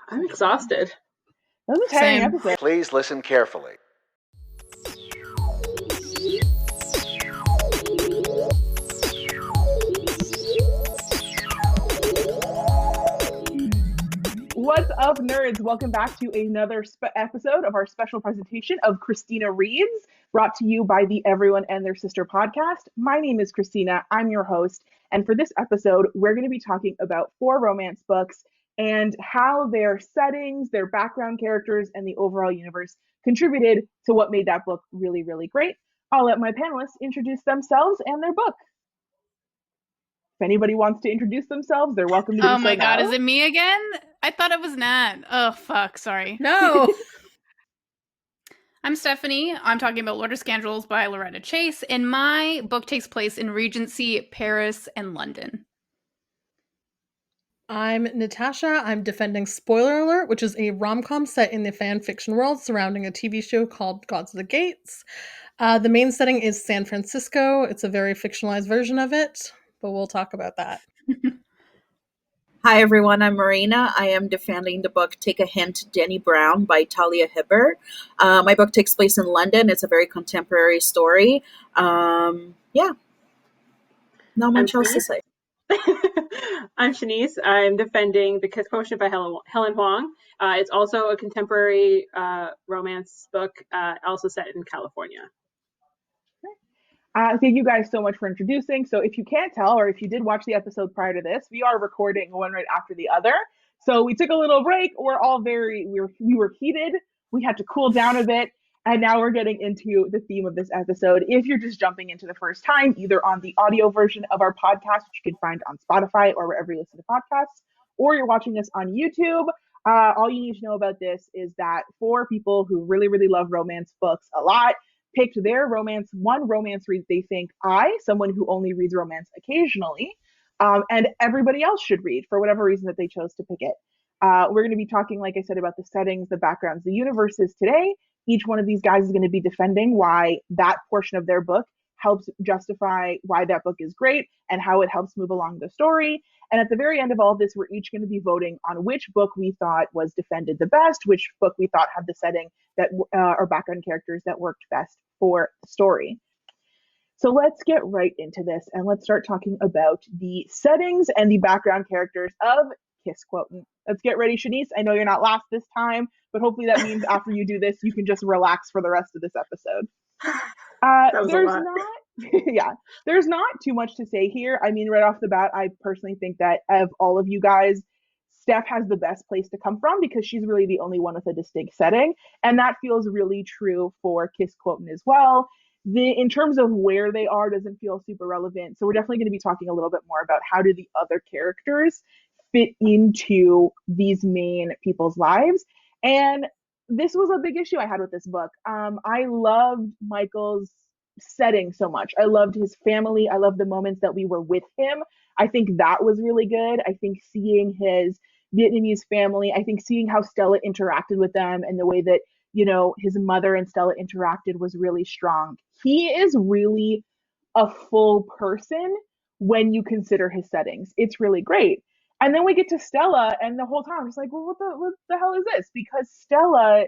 I'm exhausted. That was a tiring Same. episode. Please listen carefully. What's up, nerds? Welcome back to another episode of our special presentation of Cristina Reads, brought to you by the Everyone and Their Sister podcast. My name is Cristina. I'm your host. And for this episode, we're going to be talking about 4 romance books and how their settings, their background characters, and the overall universe contributed to what made that book really, really great. I'll let my panelists introduce themselves and their book. If anybody wants to introduce themselves, they're welcome to do so now. Oh my god, is it me again? I thought it was Nat. Oh fuck, sorry. No. I'm Stephanie. I'm talking about Lord of Scoundrels by Loretta Chase, and my book takes place in Regency, Paris, and London. I'm Natasha. I'm defending Spoiler Alert, which is a rom-com set in the fan fiction world surrounding a TV show called Gods of the Gates. The main setting is San Francisco. It's a very fictionalized version of it, but we'll talk about that. Hi everyone, I'm Marina. I am defending the book Take a Hint, Dani Brown by Talia Hibbert. My book takes place in London. It's a very contemporary story. Not much else to say. I'm Chenise. I'm defending Because Quotient by Helen Hoang. It's also a contemporary romance book, also set in California. Thank you guys so much for introducing. So if you can't tell, or if you did watch the episode prior to this, we are recording one right after the other. So we took a little break. We're all we were heated. We had to cool down a bit. And now we're getting into the theme of this episode. If you're just jumping into the first time, either on the audio version of our podcast, which you can find on Spotify or wherever you listen to podcasts, or you're watching this on YouTube, all you need to know about this is that 4 people who really, really love romance books a lot picked their one romance read they think someone who only reads romance occasionally, and everybody else should read for whatever reason that they chose to pick it. We're going to be talking, like I said, about the settings, the backgrounds, the universes today. Each one of these guys is going to be defending why that portion of their book helps justify why that book is great and how it helps move along the story. And at the very end of all this, we're each going to be voting on which book we thought was defended the best, which book we thought had the setting that or background characters that worked best for the story. So let's get right into this and let's start talking about the settings and the background characters of Kiss Quotient. Let's get ready, Chenise. I know you're not last this time, but hopefully that means after you do this, you can just relax for the rest of this episode. There's not too much to say here. I mean, right off the bat, I personally think that of all of you guys, Steph has the best place to come from because she's really the only one with a distinct setting. And that feels really true for Kiss Quotient as well. In terms of where they are doesn't feel super relevant. So we're definitely going to be talking a little bit more about how do the other characters fit into these main people's lives. And this was a big issue I had with this book. I loved Michael's setting so much. I loved his family. I loved the moments that we were with him. I think that was really good. I think seeing his Vietnamese family, I think seeing how Stella interacted with them and the way that, his mother and Stella interacted was really strong. He is really a full person when you consider his settings. It's really great. And then we get to Stella, and the whole time I'm just like, well, what the hell is this? Because Stella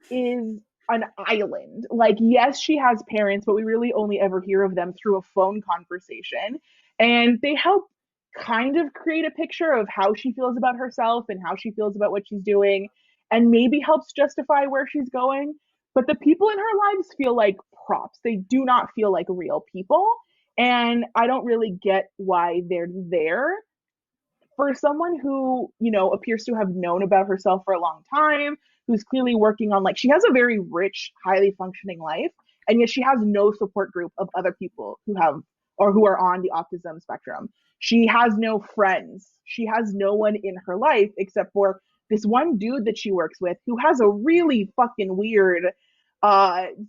is an island. Like, yes, she has parents, but we really only ever hear of them through a phone conversation. And they help kind of create a picture of how she feels about herself and how she feels about what she's doing, and maybe helps justify where she's going. But the people in her lives feel like props. They do not feel like real people. And I don't really get why they're there. For someone who, appears to have known about herself for a long time, who's clearly working on, she has a very rich, highly functioning life, and yet she has no support group of other people who have, or who are on the autism spectrum. She has no friends. She has no one in her life except for this one dude that she works with who has a really fucking weird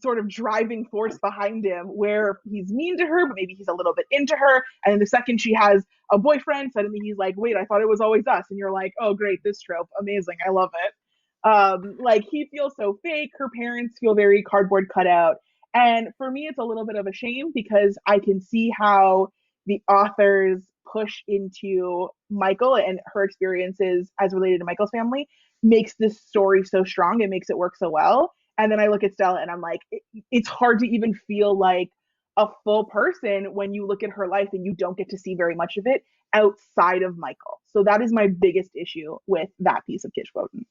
sort of driving force behind him where he's mean to her, but maybe he's a little bit into her. And then the second she has a boyfriend, suddenly he's like, wait, I thought it was always us. And you're like, oh, great, this trope. Amazing. I love it. He feels so fake. Her parents feel very cardboard cutout. And for me, it's a little bit of a shame because I can see how the authors push into Michael and her experiences as related to Michael's family makes this story so strong. It makes it work so well. And then I look at Stella and I'm like, it's hard to even feel like a full person when you look at her life and you don't get to see very much of it outside of Michael. So that is my biggest issue with that piece of Kitsch Quotient.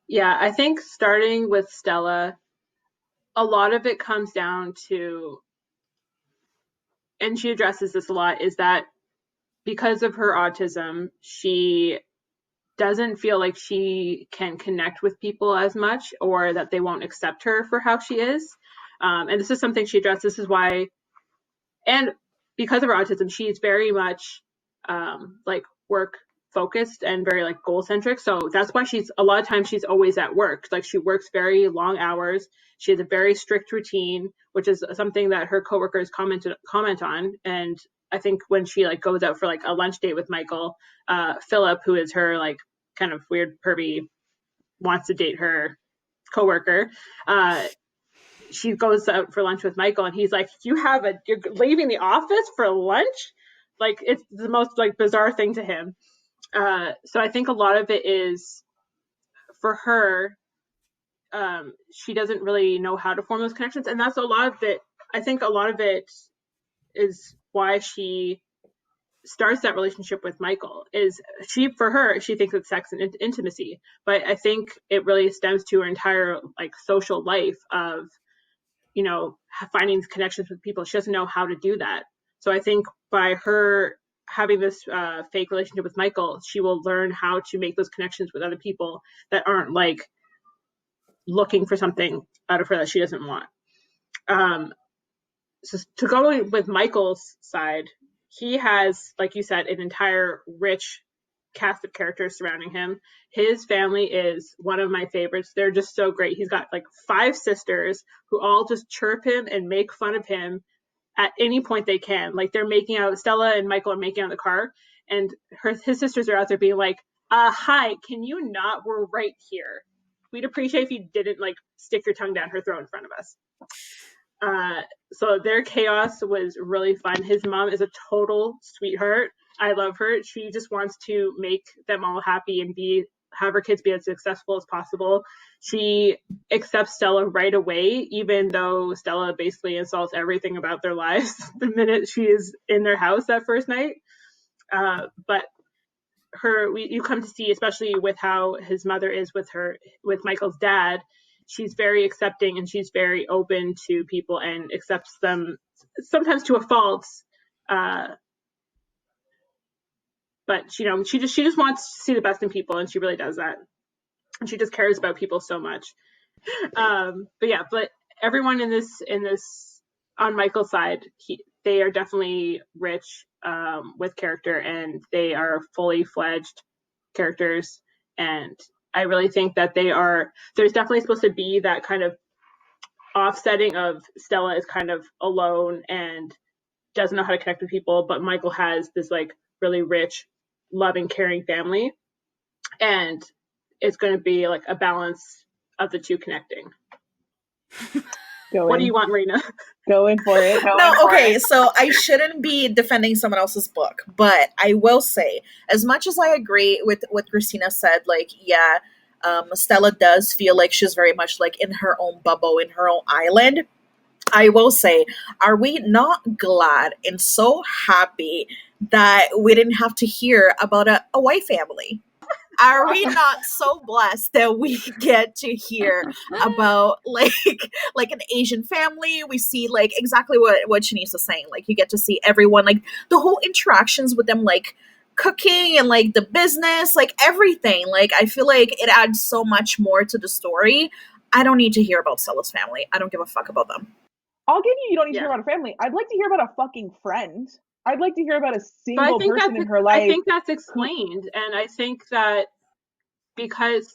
Yeah, I think starting with Stella, a lot of it comes down to, and she addresses this a lot, is that because of her autism, she doesn't feel like she can connect with people as much, or that they won't accept her for how she is. And this is something she addressed. This is why, and because of her autism, she's very much like work focused and very like goal centric. So that's why a lot of times she's always at work. Like she works very long hours. She has a very strict routine, which is something that her coworkers comment on. And I think when she like goes out for like a lunch date with Michael, Philip, who is her like kind of weird pervy, wants to date her coworker. She goes out for lunch with Michael, and he's like, you're leaving the office for lunch? Like, it's the most like bizarre thing to him. So I think a lot of it is for her, she doesn't really know how to form those connections. And that's a lot of it. I think a lot of it is why she starts that relationship with Michael, is for her, she thinks it's sex and intimacy. But I think it really stems to her entire like social life of, you know, finding connections with people. She doesn't know how to do that. So I think by her having this fake relationship with Michael, she will learn how to make those connections with other people that aren't like looking for something out of her that she doesn't want. So to go with Michael's side, he has, like you said, an entire rich cast of characters surrounding him. His family is one of my favorites. They're just so great. He's got like 5 sisters who all just chirp him and make fun of him at any point they can. Like they're making out, Stella and Michael are making out in the car, and his sisters are out there being like, hi, can you not? We're right here. We'd appreciate if you didn't like stick your tongue down her throat in front of us. So their chaos was really fun. His mom is a total sweetheart. I love her. She just wants to make them all happy and have her kids be as successful as possible. She accepts Stella right away, even though Stella basically insults everything about their lives the minute she is in their house that first night. But you come to see, especially with how his mother is with Michael's dad, she's very accepting and she's very open to people and accepts them sometimes to a fault. But you know, she just wants to see the best in people, and she really does that. And she just cares about people so much. But everyone in this on Michael's side, they are definitely rich with character, and they are fully fledged characters. And I really think that there's definitely supposed to be that kind of offsetting of Stella is kind of alone and doesn't know how to connect with people, but Michael has this like really rich, loving, caring family, and it's going to be like a balance of the two connecting. What do you want, Marina? Going for it. So I shouldn't be defending someone else's book, but I will say, as much as I agree with what Cristina said, like, yeah, Stella does feel like she's very much like in her own bubble, in her own island. I will say, are we not glad and so happy that we didn't have to hear about a white family? Are we not so blessed that we get to hear about like an Asian family? We see like exactly what Chenise was saying. Like you get to see everyone, like the whole interactions with them, like cooking and like the business, like everything. Like I feel like it adds so much more to the story. I don't need to hear about Stella's family. I don't give a fuck about them. I'll give you don't need to hear about a family. I'd like to hear about a fucking friend. I'd like to hear about a single person in her life. I think that's explained, and I think that because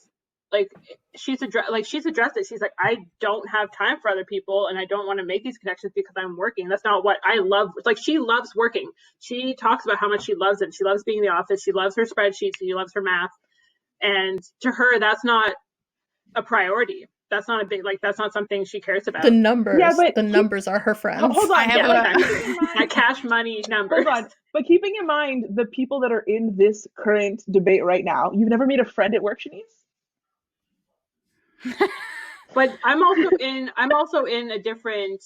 like she's addressed it. She's like, I don't have time for other people, and I don't want to make these connections because I'm working. That's not what I love. Like she loves working. She talks about how much she loves it. She loves being in the office. She loves her spreadsheets. She loves her math. And to her, that's not a priority. that's not a big, like, that's not something she cares about. The numbers, Yeah, but the numbers are her friends. Hold on, I have but one. keeping in mind, My cash money numbers. hold on, but keeping in mind the people that are in this current debate right now, you've never made a friend at work, Chenise? But I'm also in a different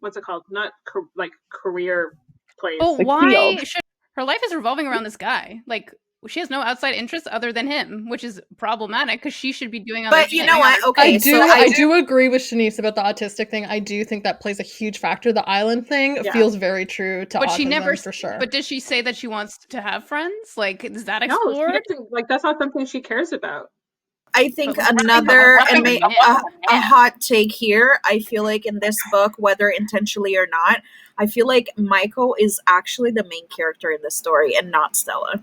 what's it called? Not like career place. But Like why field. should her life is revolving around this guy? Like, she has no outside interests other than him, which is problematic because she should be doing other But things. you know what? Okay, I do agree with Chenise about the autistic thing. I do think that plays a huge factor. The island thing feels very true to But autism, she never, for sure. But did she say that she wants to have friends? Like, is that No, explored? like, that's not something she cares about. I think But another let's and bring maybe him. a hot take here. I feel like in this book, whether intentionally or not, I feel like Michael is actually the main character in the story and not Stella.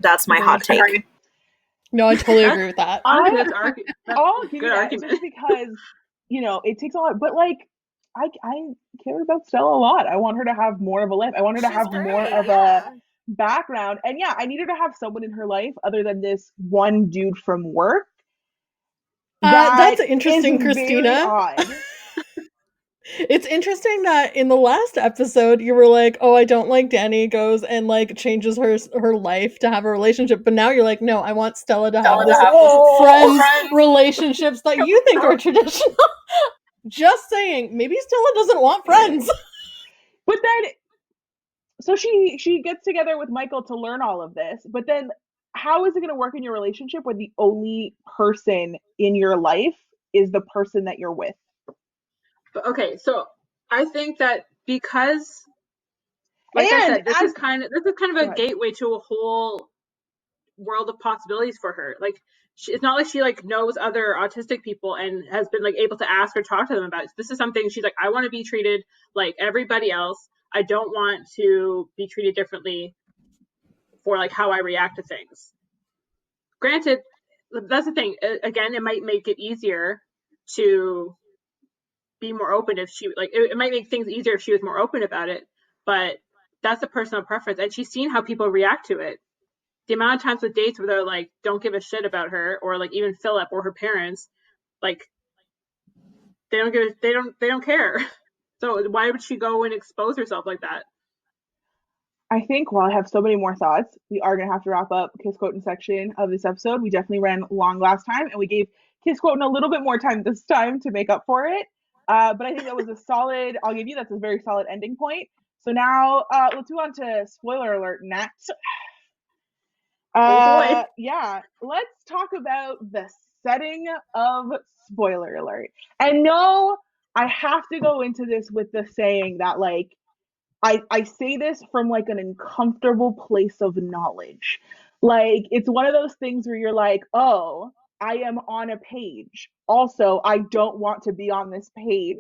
That's my hot take. No, I totally agree with that. I'll give good you that argument. just because, you know, it takes a lot, but like I care about Stella a lot. I want her to have more of a life. I want her to have more of a background. And yeah, I need her to have someone in her life other than this one dude from work. That's interesting, is Cristina. very odd. It's interesting that in the last episode you were like, "Oh, I don't like Dani goes and like changes her life to have a relationship," but now you're like, "No, I want Stella to have this friends relationships that you think are traditional." Just saying, maybe Stella doesn't want friends. But then, so she gets together with Michael to learn all of this, but then how is it going to work in your relationship where the only person in your life is the person that you're with? Okay, so I think that because, like I said, this is kind of a gateway to a whole world of possibilities for her. Like, it's not like she like knows other autistic people and has been like able to ask or talk to them about it. This is something she's like, I want to be treated like everybody else. I don't want to be treated differently for like how I react to things. Granted, that's the thing. Again, it might make it easier to be more open if she like it might make things easier if she was more open about it, but that's a personal preference, and she's seen how people react to it. The amount of times with dates where they're like don't give a shit about her, or like even Philip or her parents, like they don't care. So why would she go and expose herself like that? I think while I have so many more thoughts, we are going to have to wrap up Kiss Quotient section of this episode. We definitely ran long last time, and we gave Kiss Quotient a little bit more time this time to make up for it. But I think that was a solid, I'll give you, that's a very solid ending point. So now let's move on to spoiler alert, Nat. Yeah, let's talk about the setting of spoiler alert. And no, I have to go into this with the saying that, like, I say this from like an uncomfortable place of knowledge. Like, it's one of those things where you're like, oh, I am on a page. Also, I don't want to be on this page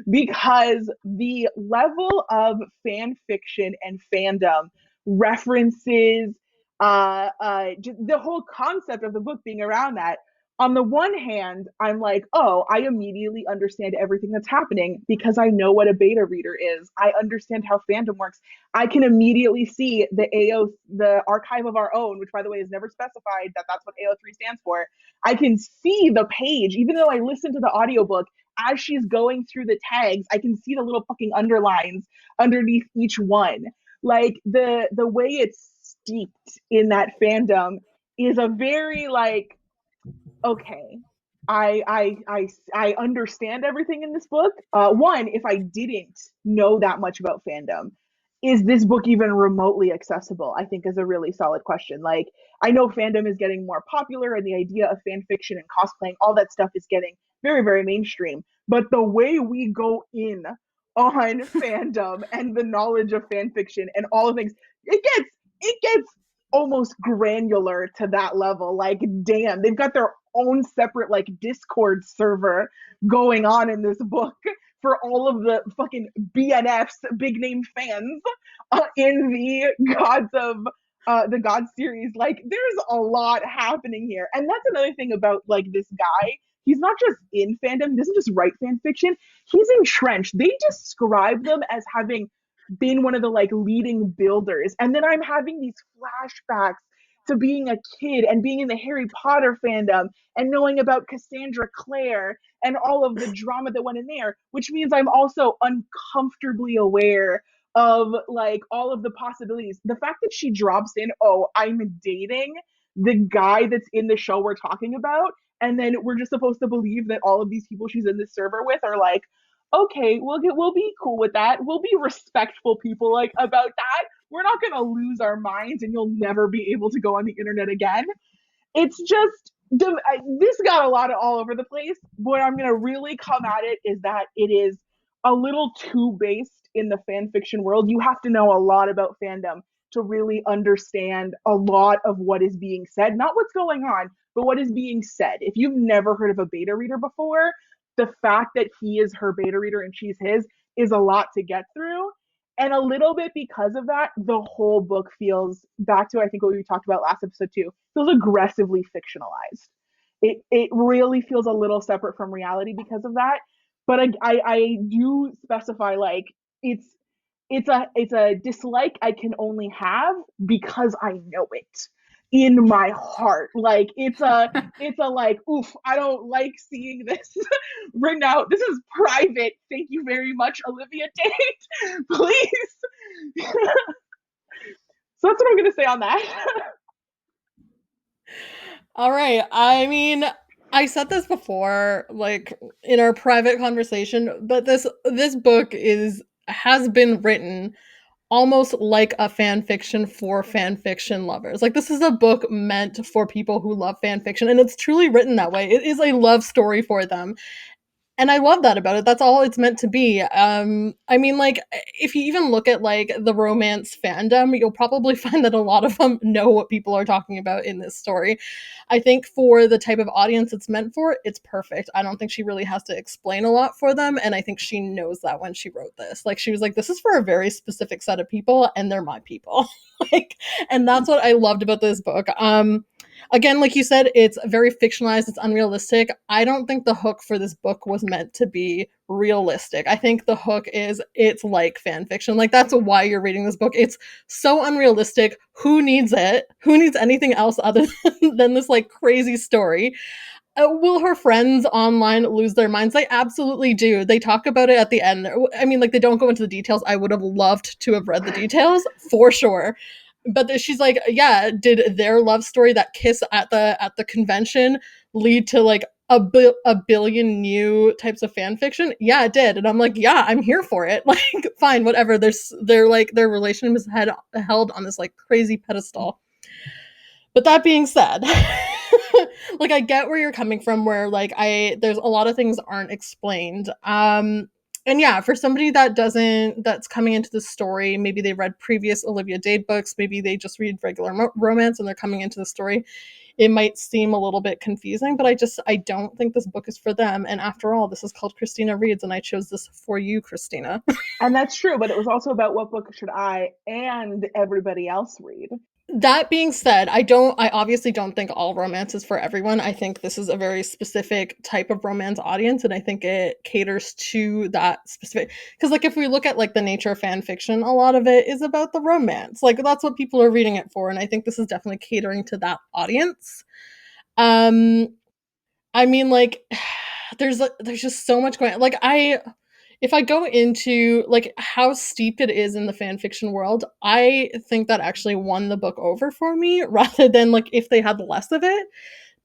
because the level of fan fiction and fandom references, just the whole concept of the book being around that. On the one hand, I'm like, oh, I immediately understand everything that's happening because I know what a beta reader is. I understand how fandom works. I can immediately see the archive of our own, which by the way is never specified that that's what AO3 stands for. I can see the page, even though I listen to the audiobook, as she's going through the tags, I can see the little fucking underlines underneath each one. Like the way it's steeped in that fandom is a very like, okay, I understand everything in this book. One, if I didn't know that much about fandom, is this book even remotely accessible? I think is a really solid question. Like, I know fandom is getting more popular and the idea of fan fiction and cosplaying, all that stuff is getting very, very mainstream. But the way we go in on fandom and the knowledge of fan fiction and all the things, it gets almost granular to that level. Like, damn, they've got their own separate like Discord server going on in this book for all of the fucking BNFs, big name fans, in the God series. Like, there's a lot happening here, and that's another thing about like this guy. He's not just in fandom. He doesn't just write fan fiction. He's entrenched. They describe them as having been one of the like leading builders, and then I'm having these flashbacks to being a kid and being in the Harry Potter fandom and knowing about Cassandra Clare and all of the drama that went in there, which means I'm also uncomfortably aware of like all of the possibilities. The fact that she drops in, oh, I'm dating the guy that's in the show we're talking about, and then we're just supposed to believe that all of these people she's in this server with are like, okay, we'll be cool with that. We'll be respectful people like about that. We're not gonna lose our minds, and you'll never be able to go on the internet again. It's just this got a lot of all over the place. What I'm gonna really come at it is that it is a little too based in the fan fiction world. You have to know a lot about fandom to really understand a lot of what is being said, not what's going on, but what is being said. If you've never heard of a beta reader before, the fact that he is her beta reader and she's his is a lot to get through. And a little bit because of that, the whole book feels, back to I think what we talked about last episode too, feels aggressively fictionalized. It really feels a little separate from reality because of that. But I do specify like it's a dislike I can only have because I know it in my heart. Like it's a like, oof, I don't like seeing this right now. This is private. Thank you very much, Olivia Dade. Please. So that's what I'm gonna say on that. All right. I mean, I said this before, like in our private conversation, but this book has been written almost like a fan fiction for fan fiction lovers. Like this is a book meant for people who love fan fiction, and it's truly written that way. It is a love story for them. And I love that about it. That's all it's meant to be. I mean, like, if you even look at, like, the romance fandom, you'll probably find that a lot of them know what people are talking about in this story. I think for the type of audience it's meant for, it's perfect. I don't think she really has to explain a lot for them, and I think she knows that when she wrote this. Like, she was like, this is for a very specific set of people, and they're my people. Like, and that's what I loved about this book. Again, like you said, it's very fictionalized, it's unrealistic. I don't think the hook for this book was meant to be realistic. I think the hook is it's like fan fiction. Like that's why you're reading this book. It's so unrealistic. Who needs it? Who needs anything else other than this like crazy story? Will her friends online lose their minds? They absolutely do. They talk about it at the end. I mean, like they don't go into the details. I would have loved to have read the details for sure. But she's like, yeah, did their love story, that kiss at the convention, lead to like a billion new types of fan fiction? Yeah, it did. And I'm like, yeah, I'm here for it. Like, fine, whatever. They're like their relationship is held on this like crazy pedestal. But that being said, like I get where you're coming from, where like there's a lot of things aren't explained. And yeah, for somebody that's coming into the story, maybe they read previous Olivia Dade books, maybe they just read regular romance and they're coming into the story, it might seem a little bit confusing, but I don't think this book is for them. And after all, this is called Cristina Reads, and I chose this for you, Cristina. And that's true, but it was also about what book should I and everybody else read. That being said, I obviously don't think all romance is for everyone. I think this is a very specific type of romance audience, and I think it caters to that specific, because like if we look at like the nature of fan fiction, a lot of it is about the romance. Like that's what people are reading it for, and I think this is definitely catering to that audience. I mean, like there's just so much going on. Like if I go into like how steeped it is in the fan fiction world, I think that actually won the book over for me rather than like if they had less of it.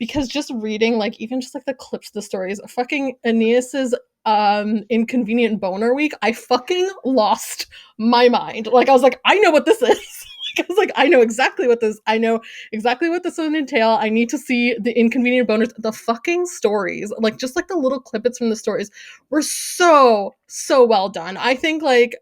Because just reading like even just like the clips of the stories, fucking Aeneas's inconvenient boner week, I fucking lost my mind. Like I was like, I know what this is. I was like, I know exactly what this would entail. I need to see the inconvenient boners. The fucking stories, like just like the little clippets from the stories were so well done. I think like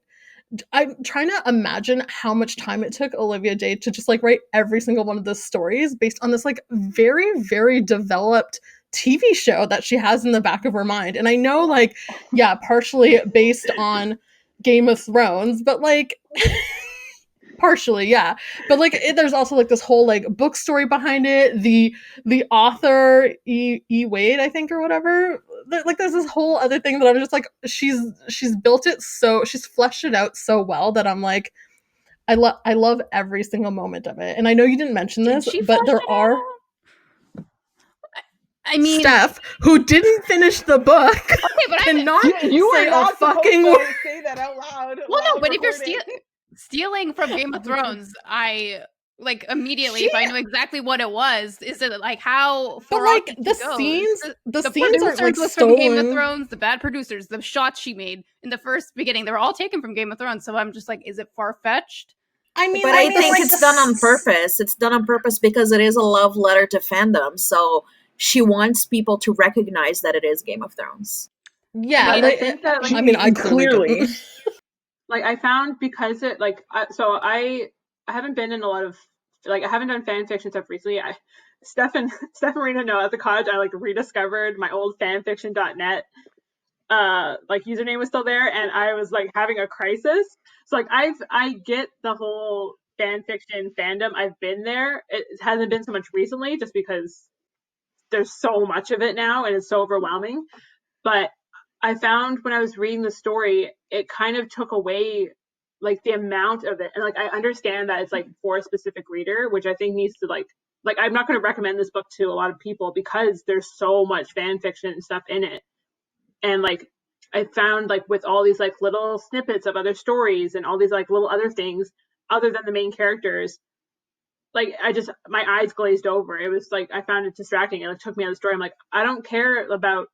I'm trying to imagine how much time it took Olivia Dade to just like write every single one of the stories based on this like very, very developed TV show that she has in the back of her mind. And I know like, yeah, partially based on Game of Thrones, but like partially, yeah. But like there's also like this whole like book story behind it. The author E. Wade, I think, or whatever. Like there's this whole other thing that I'm just like, she's built it so, she's fleshed it out so well that I'm like, I love every single moment of it. And I know you didn't mention Did this, she but flesh there it are out? I mean, Steph, who didn't finish the book, okay, but cannot You say are not a fucking supposed word. to say that out loud. well, no, while but if you're recording. stealing from Game of Thrones, I like immediately She- if I knew exactly what it was. Is it like how But far off like did the she go? scenes, the The scenes aren't like producers was from Game of stolen. Thrones. The bad producers, the shots she made in the first beginning, they were all taken from Game of Thrones. So I'm just like, is it far fetched? I mean, But like, I think like, it's done on purpose. It's done on purpose because it is a love letter to fandom. So she wants people to recognize that it is Game of Thrones. Yeah, I think that, like, I mean, I clearly didn't. Like, I found because it, like, so I haven't been in a lot of, like, I haven't done fan fiction stuff recently. Steph and Marina know at the cottage, I, like, rediscovered my old fanfiction.net, like, username was still there, and I was, like, having a crisis. So, like, I get the whole fan fiction fandom. I've been there. It hasn't been so much recently just because there's so much of it now and it's so overwhelming. But I found when I was reading the story, it kind of took away like the amount of it. And like I understand that it's like for a specific reader, which I think needs to like I'm not going to recommend this book to a lot of people because there's so much fan fiction and stuff in it. And like I found like with all these like little snippets of other stories and all these like little other things other than the main characters, like my eyes glazed over. It was like I found it distracting. It like, took me out of the story. I'm like, I don't care about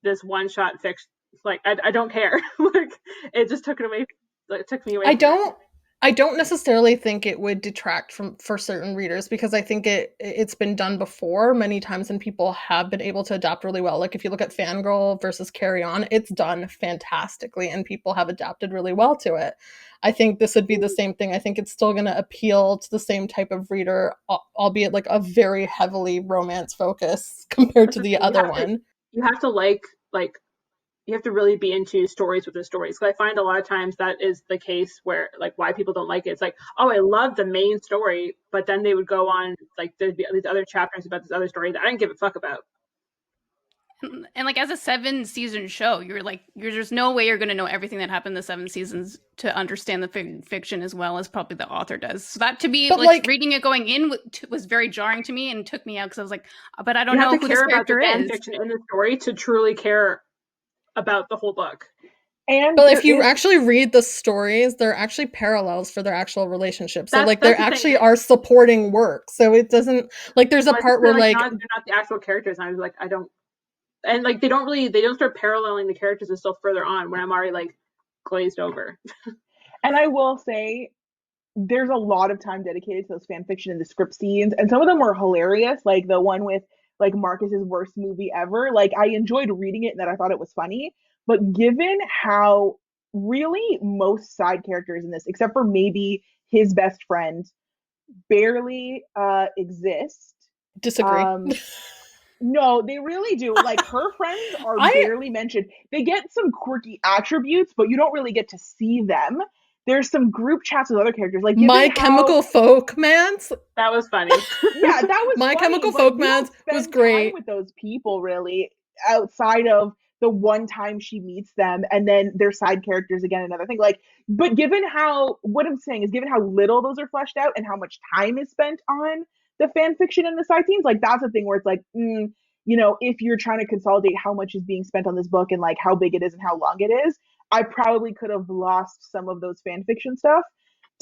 this one shot fiction. Like I don't care. Like it just took it away. Like, it took me away. I don't necessarily think it would detract for certain readers because I think it's been done before many times and people have been able to adapt really well. Like if you look at Fangirl versus Carry On, it's done fantastically and people have adapted really well to it. I think this would be the same thing. I think it's still going to appeal to the same type of reader, albeit like a very heavily romance focus compared to the other one. You have to you have to really be into stories within stories. Because I find a lot of times that is the case where like why people don't like it. It's like, oh, I love the main story, but then they would go on like there'd be these other chapters about this other story that I didn't give a fuck about. And like as a 7-season show, there's no way you're going to know everything that happened in the 7 seasons to understand the fiction as well as probably the author does. So that to be like reading it going in was very jarring to me and took me out because I was like, but I don't know who this character is. You have to care about the fan fiction in the story to truly care about the whole book. But if you actually read the stories, they're actually parallels for their actual relationships. So like they actually are supporting work. So it doesn't like there's a part where like they're not the actual characters. And I was like, I don't, and like they don't start paralleling the characters until further on when I'm already like glazed over. And I will say there's a lot of time dedicated to those fan fiction and the script scenes, and some of them were hilarious, like the one with like Marcus's worst movie ever. Like I enjoyed reading it and that I thought it was funny, but given how really most side characters in this, except for maybe his best friend, barely exist. Disagree. No, they really do. Like her friends are barely mentioned. They get some quirky attributes, but you don't really get to see them. There's some group chats with other characters, like My Chemical Folkmans. That was funny. Yeah, that was My funny, Chemical Folkmans was great. With those people, really, outside of the one time she meets them, and then their side characters again. Another thing, like, but given how what I'm saying is, given how little those are fleshed out and how much time is spent on the fan fiction and the side scenes, like that's the thing where it's like, you know, if you're trying to consolidate how much is being spent on this book and like how big it is and how long it is, I probably could have lost some of those fan fiction stuff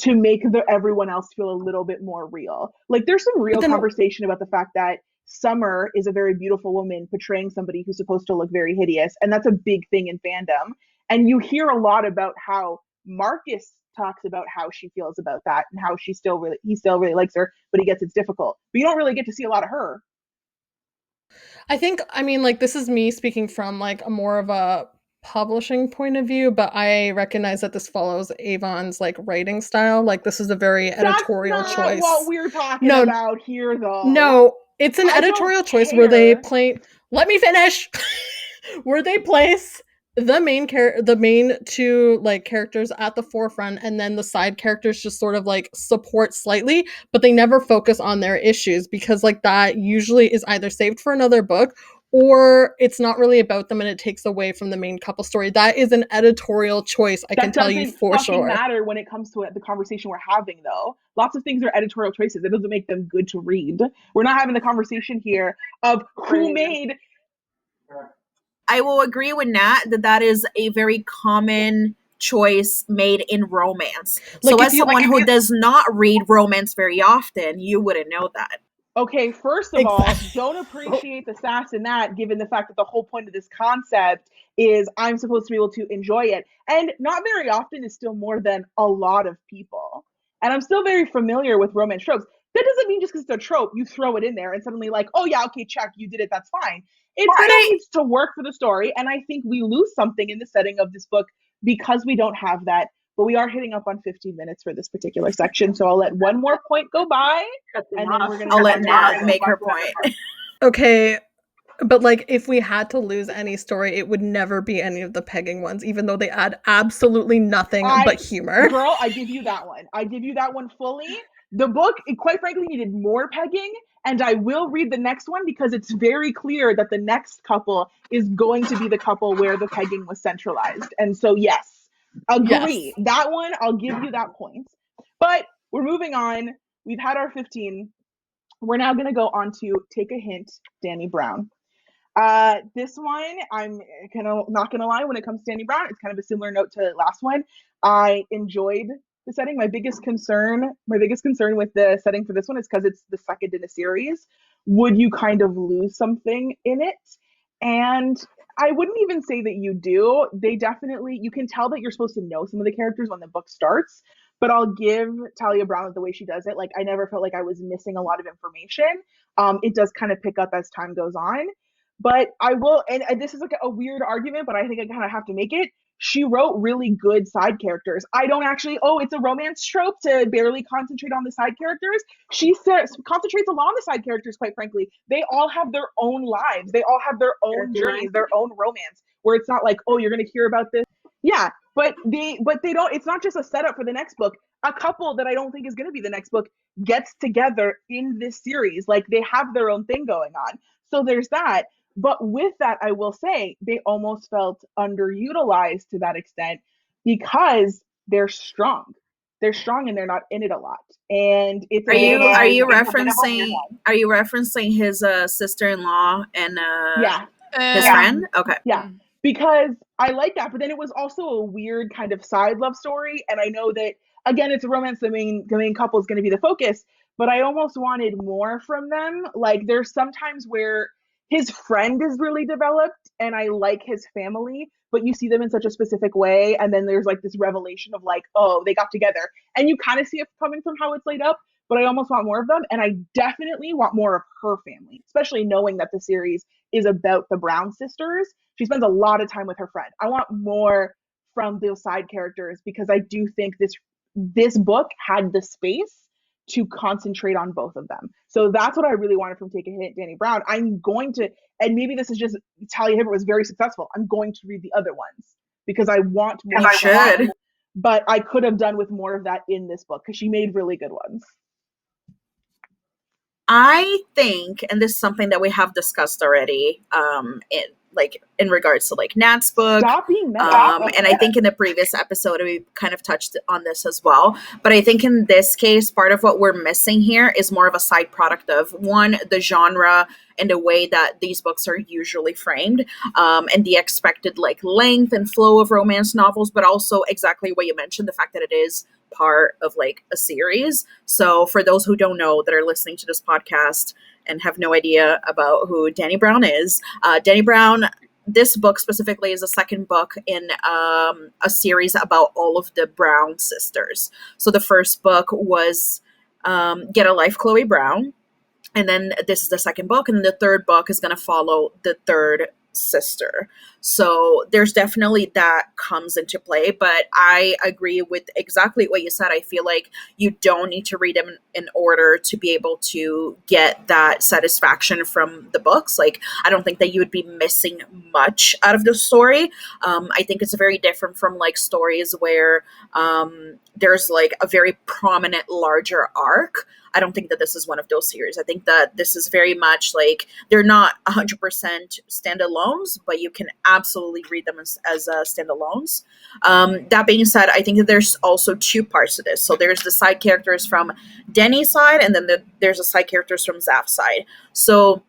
to make everyone else feel a little bit more real. Like there's some real conversation about the fact that Summer is a very beautiful woman portraying somebody who's supposed to look very hideous, and that's a big thing in fandom. And you hear a lot about how Marcus talks about how she feels about that and how he still really likes her, but he gets it's difficult. But you don't really get to see a lot of her. I mean, like this is me speaking from like a more of a publishing point of view, but I recognize that this follows Avon's like writing style. Like this is a very editorial choice. That's not what we're talking about here, though. No, it's an editorial choice where they play. Let me finish. Where they place the main two like characters at the forefront, and then the side characters just sort of like support slightly, but they never focus on their issues because like that usually is either saved for another book or it's not really about them and it takes away from the main couple story. That is an editorial choice, I can tell you for sure. That doesn't matter when it comes to the conversation we're having, though. Lots of things are editorial choices. It doesn't make them good to read. We're not having the conversation here of who made... I will agree with Nat that is a very common choice made in romance. Like, so as someone who does not read romance very often, you wouldn't know that. Okay, first of all, don't appreciate the sass in that, given the fact that the whole point of this concept is I'm supposed to be able to enjoy it. And not very often is still more than a lot of people. And I'm still very familiar with romance tropes. That doesn't mean just because it's a trope, you throw it in there and suddenly like, oh yeah, okay, check, you did it, that's fine. It still needs to work for the story. And I think we lose something in the setting of this book because we don't have that. But we are hitting up on 15 minutes for this particular section. So I'll let one more point go by. And then we're going to I'll let Nat make her point. Okay. But like, if we had to lose any story, it would never be any of the pegging ones, even though they add absolutely nothing but humor. Girl, I give you that one. I give you that one fully. The book, it quite frankly, needed more pegging. And I will read the next one because it's very clear that the next couple is going to be the couple where the pegging was centralized. And so, yes. Agree. Yes. That one, I'll give you that point. But we're moving on. We've had our 15. We're now going to go on to Take a Hint, Dani Brown. This one, I'm not going to lie, when it comes to Dani Brown, it's kind of a similar note to the last one. I enjoyed the setting. My biggest concern with the setting for this one is because it's the second in a series. Would you kind of lose something in it? And I wouldn't even say that you do. They definitely, you can tell that you're supposed to know some of the characters when the book starts, but I'll give Talia Brown the way she does it. Like, I never felt like I was missing a lot of information. It does kind of pick up as time goes on, but I will, and this is like a weird argument, but I think I kind of have to make it. She wrote really good side characters. I don't actually, it's a romance trope to barely concentrate on the side characters. She concentrates a lot on the side characters, quite frankly. They all have their own lives. They all have their own journeys, their own romance, where it's not like, oh, you're going to hear about this. Yeah, but they don't, it's not just a setup for the next book. A couple that I don't think is going to be the next book gets together in this series. Like, they have their own thing going on. So there's that. But with that, I will say they almost felt underutilized to that extent because they're strong. They're strong and they're not in it a lot. And it's are you referencing his sister-in-law and his friend? Okay. Yeah. Because I like that, but then it was also a weird kind of side love story. And I know that again, it's a romance. The main couple is going to be the focus, but I almost wanted more from them. Like, there's sometimes where his friend is really developed and I like his family, but you see them in such a specific way. And then there's like this revelation of like, oh, they got together, and you kind of see it coming from how it's laid up, but I almost want more of them. And I definitely want more of her family, especially knowing that the series is about the Brown sisters. She spends a lot of time with her friend. I want more from those side characters because I do think this book had the space to concentrate on both of them. So that's what I really wanted from Take a Hint, Dani Brown. I'm going to, and maybe this is just, Talia Hibbert was very successful. I'm going to read the other ones because I want more. You should. But I could have done with more of that in this book because she made really good ones. I think, and this is something that we have discussed already, in regards to like Nat's book. Stop being mad. And I think in the previous episode we kind of touched on this as well. But I think in this case, part of what we're missing here is more of a side product of one, the genre and the way that these books are usually framed, and the expected like length and flow of romance novels, but also exactly what you mentioned, the fact that it is part of like a series. So for those who don't know that are listening to this podcast and have no idea about who Dani Brown is, Dani Brown, this book specifically is the second book in a series about all of the Brown sisters. So the first book was Get a Life, Chloe Brown. And then this is the second book. And the third book is going to follow the third sister. So there's definitely that comes into play, but I agree with exactly what you said. I feel like you don't need to read them in order to be able to get that satisfaction from the books. Like, I don't think that you would be missing much out of the story. I think it's very different from like stories where there's like a very prominent larger arc. I don't think that this is one of those series. I think that this is very much like they're not 100% standalones, but you can absolutely read them as standalones. That being said, I think that there's also two parts to this. So there's the side characters from Dani's side, and then there's the side characters from Zaph's side. So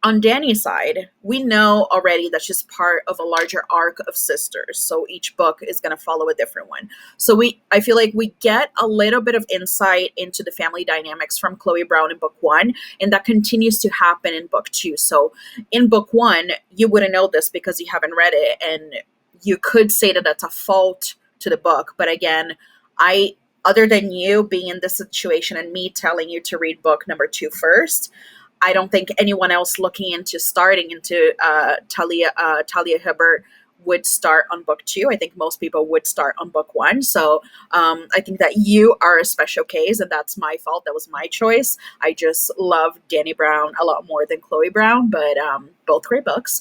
on Dani's side, we know already that she's part of a larger arc of sisters. So each book is going to follow a different one. So I feel like we get a little bit of insight into the family dynamics from Chloe Brown in book 1, and that continues to happen in book 2. So in book 1, you wouldn't know this because you haven't read it, and you could say that that's a fault to the book. But again, other than you being in this situation and me telling you to read book number 2 first, I don't think anyone else looking into starting into Talia Hibbert would start on book 2. I think most people would start on book 1. So I think that you are a special case, and that's my fault. That was my choice. I just love Dani Brown a lot more than Chloe Brown, but both great books.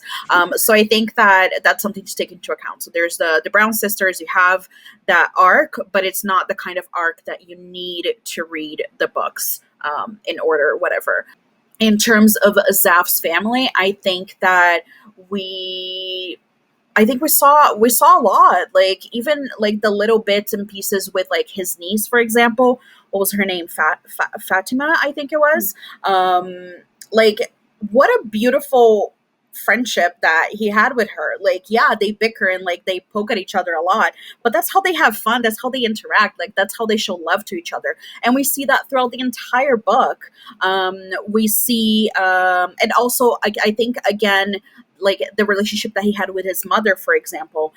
So I think that that's something to take into account. So there's the Brown sisters. You have that arc, but it's not the kind of arc that you need to read the books in order, whatever. In terms of Zaph's family, I think that we saw a lot, like even like the little bits and pieces with like his niece, for example. What was her name? Fatima, I think it was. Like what a beautiful friendship that he had with her. Like, yeah, they bicker and like they poke at each other a lot, but that's how they have fun. That's how they interact. Like that's how they show love to each other. And we see that throughout the entire book. We see, and also I think again, like the relationship that he had with his mother, for example,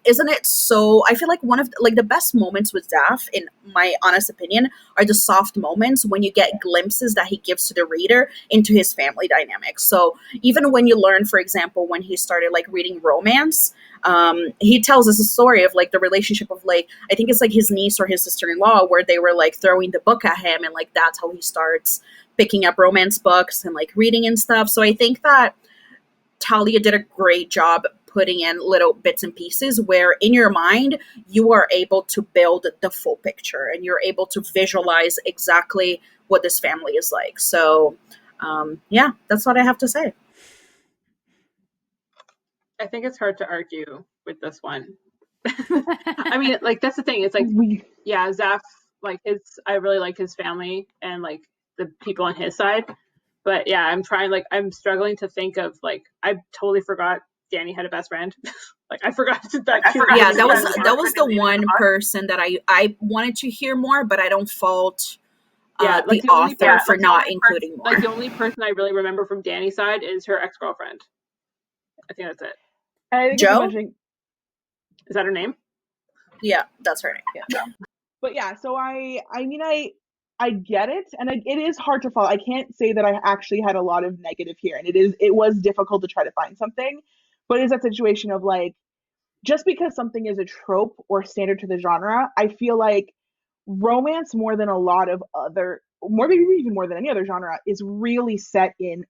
isn't it so? I feel like one of the best moments with Zaph, in my honest opinion, are the soft moments when you get glimpses that he gives to the reader into his family dynamics. So even when you learn, for example, when he started like reading romance, he tells us a story of like the relationship of like, I think it's like his niece or his sister-in-law, where they were like throwing the book at him, and like that's how he starts picking up romance books and like reading and stuff. So I think that Talia did a great job putting in little bits and pieces where in your mind you are able to build the full picture and you're able to visualize exactly what this family is like. So yeah, that's what I have to say. I think it's hard to argue with this one. I mean, like that's the thing. It's like, yeah, Zaph, like I really like his family and like the people on his side. But yeah, I'm struggling to think of like, I totally forgot Dani had a best friend. Like I forgot that. Yeah, that was the one person that I wanted to hear more, but I don't fault the author for not including more. Like the only person I really remember from Dani's side is her ex-girlfriend. I think that's it. Joe? Is that her name? Yeah, that's her name. Yeah. But yeah, so I get it, and it is hard to follow. I can't say that I actually had a lot of negative here, and it was difficult to try to find something, but it is that situation of like, just because something is a trope or standard to the genre, I feel like romance more than maybe even more than any other genre is really set in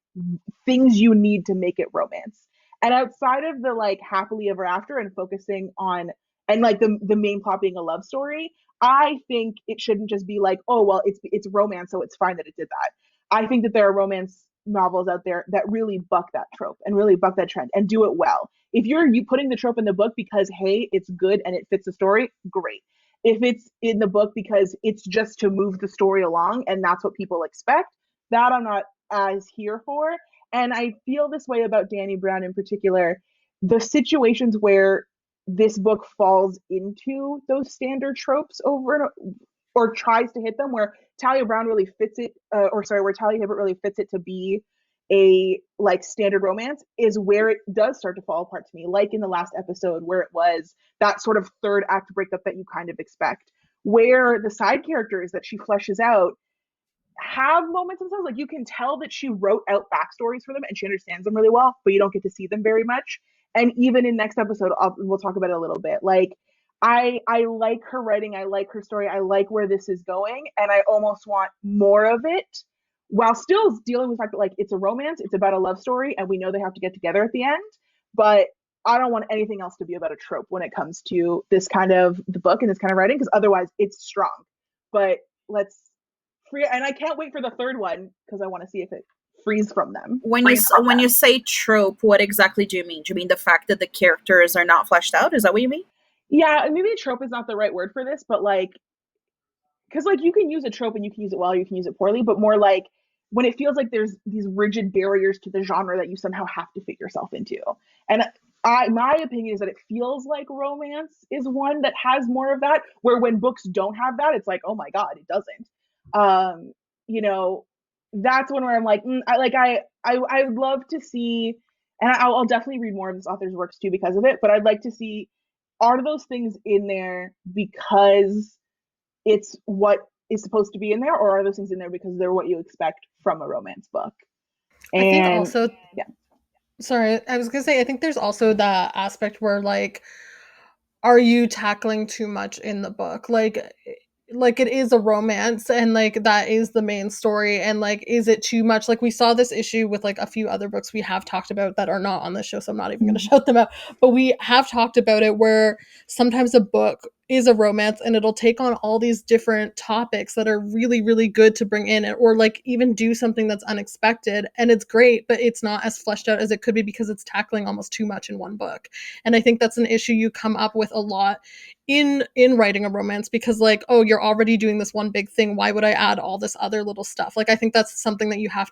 things you need to make it romance. And outside of the like happily ever after and focusing on and like the main plot being a love story, I think it shouldn't just be like, oh well, it's romance, so it's fine that it did that. I think that there are romance novels out there that really buck that trope and really buck that trend and do it well. If you're putting the trope in the book because hey, it's good and it fits the story, great. If it's in the book because it's just to move the story along and that's what people expect, that I'm not as here for. And I feel this way about Dani Brown in particular. The situations where this book falls into those standard tropes or tries to hit them, where Talia Brown really fits it, where Talia Hibbert really fits it to be a like standard romance, is where it does start to fall apart to me. Like in the last episode, where it was that sort of third act breakup that you kind of expect, where the side characters that she fleshes out have moments themselves. Like you can tell that she wrote out backstories for them and she understands them really well, but you don't get to see them very much. And even in next episode, we'll talk about it a little bit. Like I like her writing, I like her story, I like where this is going, and I almost want more of it, while still dealing with the fact that like it's a romance, it's about a love story, and we know they have to get together at the end. But I don't want anything else to be about a trope when it comes to this kind of the book and this kind of writing, because otherwise it's strong. But let's free, and I can't wait for the third one because I want to see if it frees from them. When you say trope, what exactly do you mean? Do you mean the fact that the characters are not fleshed out? Is that what you mean? Yeah, maybe trope is not the right word for this, but like, because like you can use a trope and you can use it well, you can use it poorly, but more like when it feels like there's these rigid barriers to the genre that you somehow have to fit yourself into. And my opinion is that it feels like romance is one that has more of that, where when books don't have that, it's like, oh my God, it doesn't. You know, that's one where I'm like, I would love to see, and I'll definitely read more of this author's works too because of it, but I'd like to see, are those things in there because it's what is supposed to be in there, or are those things in there because they're what you expect from a romance book? And I think also, yeah. Sorry, I was gonna say, I think there's also the aspect where like, are you tackling too much in the book? Like it is a romance and like that is the main story, and like is it too much? Like we saw this issue with like a few other books we have talked about that are not on the show, so I'm not even going to shout them out, but we have talked about it where sometimes a book is a romance and it'll take on all these different topics that are really, really good to bring in, or like even do something that's unexpected, and it's great, but it's not as fleshed out as it could be because it's tackling almost too much in one book. And I think that's an issue you come up with a lot in writing a romance, because like, oh, you're already doing this one big thing, why would I add all this other little stuff? Like I think that's something that you have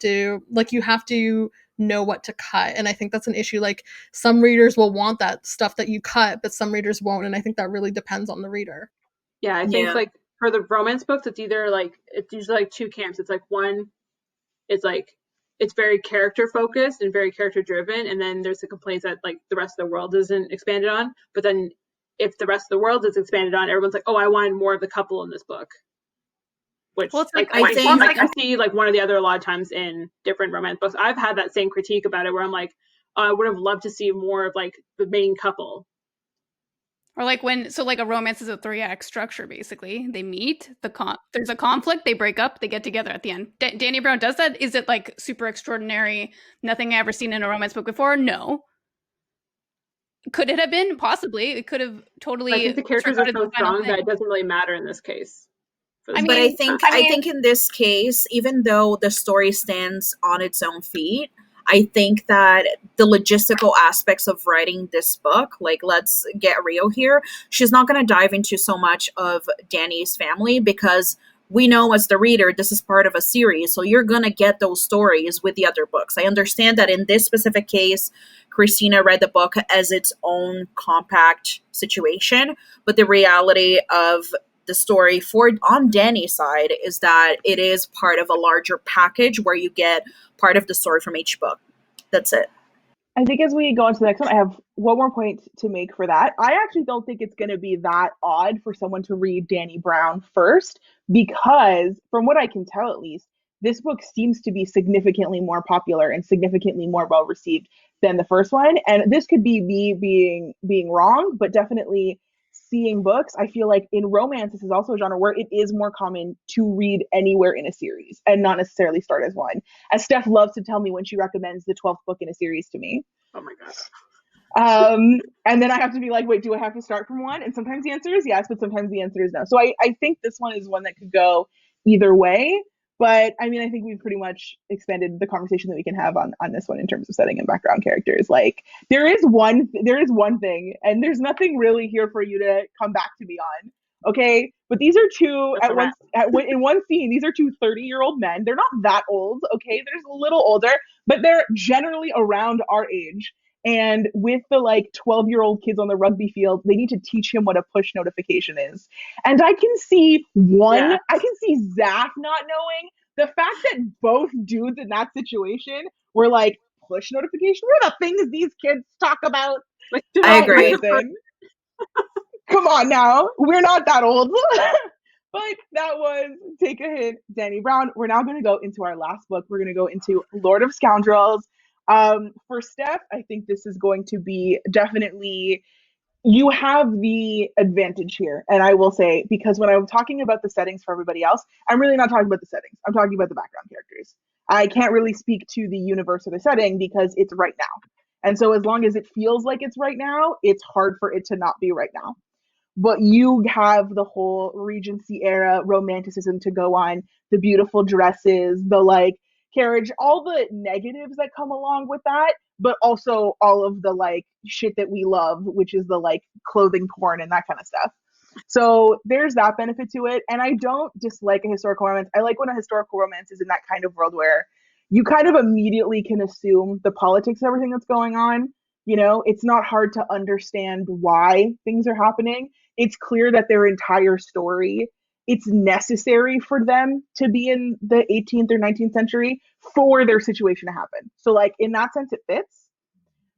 to know what to cut, and I think that's an issue. Like some readers will want that stuff that you cut, but some readers won't, and I think that really depends on the reader. Yeah, I think like for the romance books, it's either like, it's usually like two camps. It's like one, it's like it's very character focused and very character driven, and then there's the complaints that like the rest of the world isn't expanded on. But then if the rest of the world is expanded on, everyone's like, oh, I wanted more of the couple in this book. Which like I see like one or the other a lot of times in different romance books. I've had that same critique about it where I'm like, oh, I would have loved to see more of like the main couple. Or like like a romance is a 3-act structure, basically. They meet, there's a conflict, they break up, they get together at the end. Dani Brown does that? Is it like super extraordinary, nothing I've ever seen in a romance book before? No. Could it have been? Possibly. It could have totally. I think the characters are so strong that it doesn't really matter in this case. I think in this case, even though the story stands on its own feet, I think that the logistical aspects of writing this book, like let's get real here, she's not going to dive into so much of Dani's family because we know as the reader, this is part of a series. So you're going to get those stories with the other books. I understand that in this specific case, Cristina read the book as its own compact situation. But the reality of the story on Dani's side is that it is part of a larger package where you get part of the story from each book. That's it. I think as we go on to the next one, I have one more point to make for that. I actually don't think it's going to be that odd for someone to read Dani Brown first, because from what I can tell, at least, this book seems to be significantly more popular and significantly more well received than the first one. And this could be me being wrong, but definitely seeing books, I feel like in romance, this is also a genre where it is more common to read anywhere in a series and not necessarily start as one. As Steph loves to tell me when she recommends the 12th book in a series to me. Oh my gosh. And then I have to be like, wait, do I have to start from one? And sometimes the answer is yes, but sometimes the answer is no. So I think this one is one that could go either way. But I mean, I think we've pretty much expanded the conversation that we can have on this one in terms of setting and background characters. Like there is one thing, and there's nothing really here for you to come back to me on. Okay, but these are two in one scene. These are two 30-year-old men. They're not that old. Okay, they're a little older, but they're generally around our age. And with the like 12-year-old kids on the rugby field, they need to teach him what a push notification is. And I can see I can see Zaf not knowing. The fact that both dudes in that situation were like, push notification? What are the things these kids talk about? Like, I agree. Come on now. We're not that old. But that was Take a Hint, Dani Brown. We're now going to go into our last book. We're going to go into Lord of Scoundrels. For Steph, I think this is going to be definitely, you have the advantage here. And I will say, because when I'm talking about the settings for everybody else, I'm really not talking about the settings. I'm talking about the background characters. I can't really speak to the universe or the setting because it's right now. And so as long as it feels like it's right now, it's hard for it to not be right now. but you have the whole Regency era romanticism to go on, the beautiful dresses, the like carriage, all the negatives that come along with that, but also all of the like shit that we love, which is the like clothing porn and that kind of stuff. So there's that benefit to it. And I don't dislike a historical romance. I like when a historical romance is in that kind of world where you kind of immediately can assume the politics of everything that's going on. You know, it's not hard to understand why things are happening. It's clear that their entire story, it's necessary for them to be in the 18th or 19th century for their situation to happen. So like in that sense, it fits.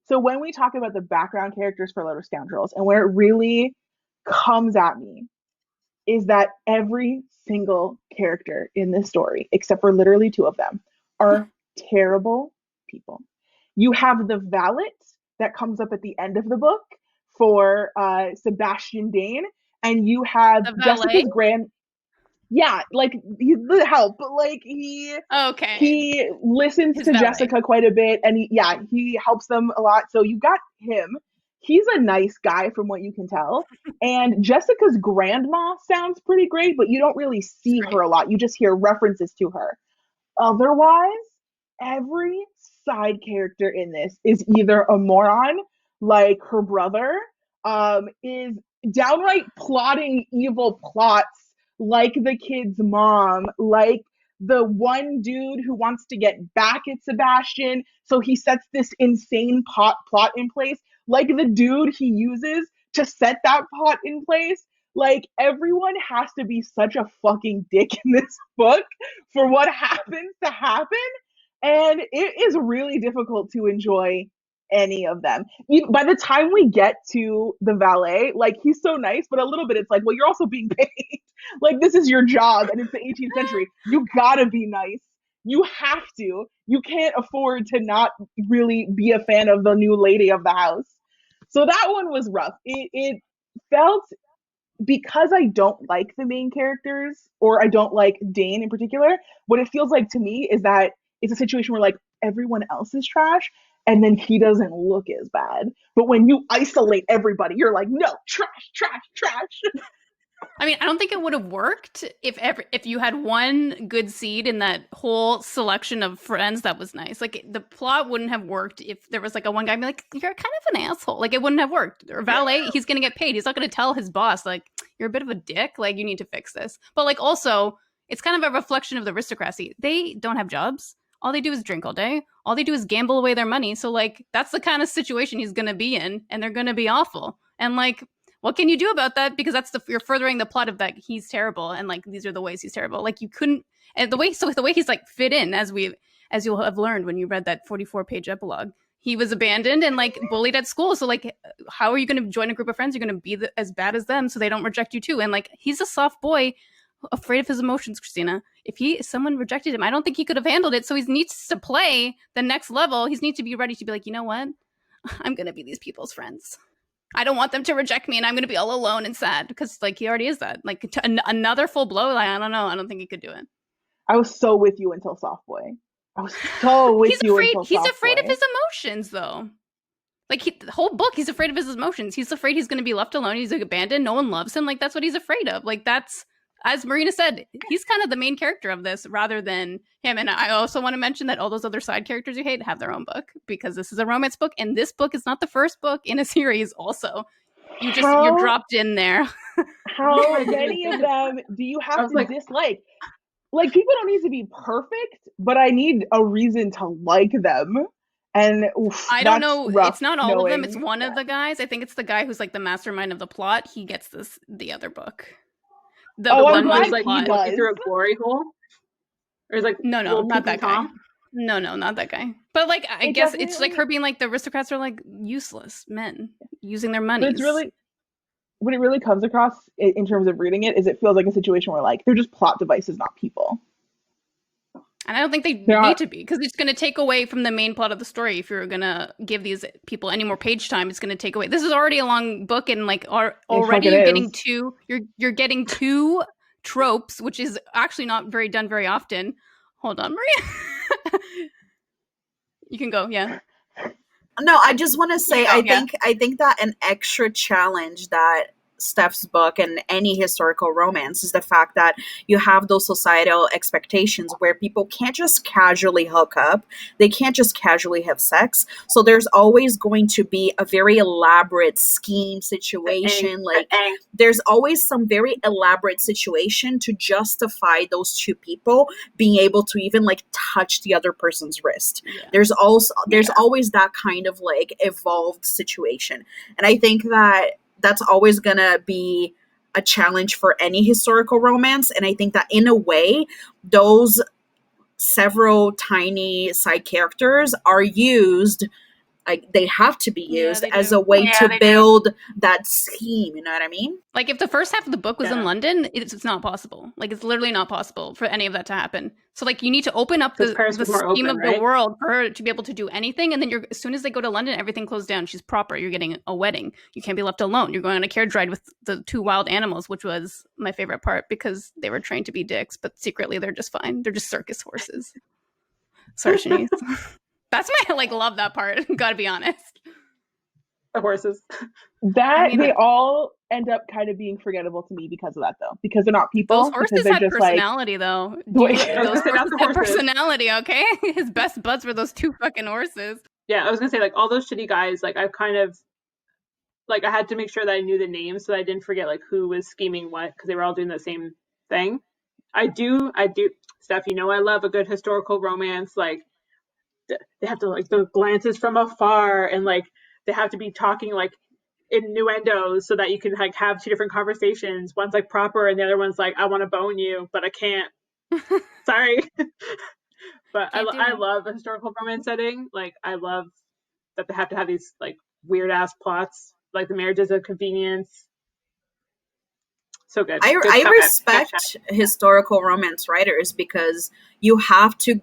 So when we talk about the background characters for Little Scoundrels and where it really comes at me is that every single character in this story, except for literally two of them, are terrible people. You have the valet that comes up at the end of the book for Sebastian Dane, and you have Jessica's yeah, like he's the help, but like he listens to Jessica quite a bit, and he helps them a lot. So you got him. He's a nice guy from what you can tell. And Jessica's grandma sounds pretty great, but you don't really see her a lot. You just hear references to her. Otherwise, every side character in this is either a moron, like her brother, is downright plotting evil plots, like the kid's mom, like the one dude who wants to get back at Sebastian, so he sets this insane plot in place, like the dude he uses to set that plot in place. Like, everyone has to be such a fucking dick in this book for what happens to happen. And it is really difficult to enjoy any of them. By the time we get to the valet, like, he's so nice, but a little bit it's like, well, you're also being paid. Like, this is your job, and it's the 18th century. You gotta be nice. You have to. You can't afford to not really be a fan of the new lady of the house. So that one was rough. It felt, because I don't like the main characters, or I don't like Dane in particular, what it feels like to me is that it's a situation where like everyone else is trash and then he doesn't look as bad. But when you isolate everybody, you're like, no, trash, trash, trash. I mean, I don't think it would have worked if you had one good seed in that whole selection of friends that was nice. Like, the plot wouldn't have worked if there was like a one guy be like, you're kind of an asshole. Like, it wouldn't have worked. Or valet, he's gonna get paid. He's not gonna tell his boss like, you're a bit of a dick. Like, you need to fix this. But like, also, it's kind of a reflection of the aristocracy. They don't have jobs. All they do is drink all day. All they do is gamble away their money. So like, that's the kind of situation he's gonna be in, and they're gonna be awful. And like, what can you do about that? Because you're furthering the plot of that he's terrible, and like, these are the ways he's terrible. Like, you couldn't, and the way he's like fit in, as you'll have learned when you read that 44-page epilogue, he was abandoned and like bullied at school. So like, how are you going to join a group of friends? You're going to be as bad as them, so they don't reject you too. And like, he's a soft boy, afraid of his emotions, Cristina. If someone rejected him, I don't think he could have handled it. So he needs to play the next level. He needs to be ready to be like, you know what? I'm going to be these people's friends. I don't want them to reject me, and I'm going to be all alone and sad, because like, he already is that. Like, another full blow, like, I don't know. I don't think he could do it. I was so with you until Soft Boy. I was so with you until Soft Boy. He's afraid of his emotions, though. Like, the whole book, he's afraid of his emotions. He's afraid he's going to be left alone. He's like, abandoned. No one loves him. Like, that's what he's afraid of. Like, that's, as Marina said, he's kind of the main character of this rather than him. And I also want to mention that all those other side characters you hate have their own book, because this is a romance book, and this book is not the first book in a series also. You're dropped in there. How many of them do you have to dislike? Like, people don't need to be perfect, but I need a reason to like them. And I don't know. It's not all of them. It's one of the guys. I think it's the guy who's like the mastermind of the plot. He gets the other book. The one was like he looking through a glory hole, or is like no, not that guy. No, not that guy. But like, I guess it's like her being like, the aristocrats are like useless men using their money. But it's really, what it really comes across in terms of reading it is it feels like a situation where like they're just plot devices, not people. And I don't think they need to be, because it's going to take away from the main plot of the story. If you're going to give these people any more page time, it's going to take away. This is already a long book, and like already you're getting two tropes, which is actually not done very often. Hold on, Maria. You can go. Yeah. No, I just want to say, I think that an extra challenge that Steph's book and any historical romance is the fact that you have those societal expectations where people can't just casually hook up. They can't just casually have sex. So there's always going to be a very elaborate scheme situation. Like there's always some very elaborate situation to justify those two people being able to even like touch the other person's wrist. Yeah. There's always that kind of like evolved situation. And I think that that's always gonna be a challenge for any historical romance. And I think that in a way, those several tiny side characters are used, like they have to be used as a way to build that scheme. You know what I mean? Like if the first half of the book was in London, it's not possible. Like it's literally not possible for any of that to happen. So like you need to open up the scheme of the world for her to be able to do anything. And then as soon as they go to London, everything closed down. She's proper. You're getting a wedding. You can't be left alone. You're going on a carriage ride with the two wild animals, which was my favorite part because they were trained to be dicks, but secretly they're just fine. They're just circus horses. Sorry, Chenise. That's my love that part. Gotta be honest. The horses. They all end up kind of being forgettable to me because of that, though. Because they're not people. Those horses had personality, though. Those horses had personality. Okay, his best buds were those two fucking horses. Yeah, I was gonna say all those shitty guys. I've kind of I had to make sure that I knew the names so that I didn't forget who was scheming what because they were all doing the same thing. I do, Steph. I love a good historical romance. They have to the glances from afar and they have to be talking innuendos so that you can have two different conversations. One's proper and the other one's I want to bone you, but I can't. Sorry. But I love a historical romance setting. I love that they have to have these weird ass plots, like the marriages of convenience. So good. I respect historical romance writers because you have to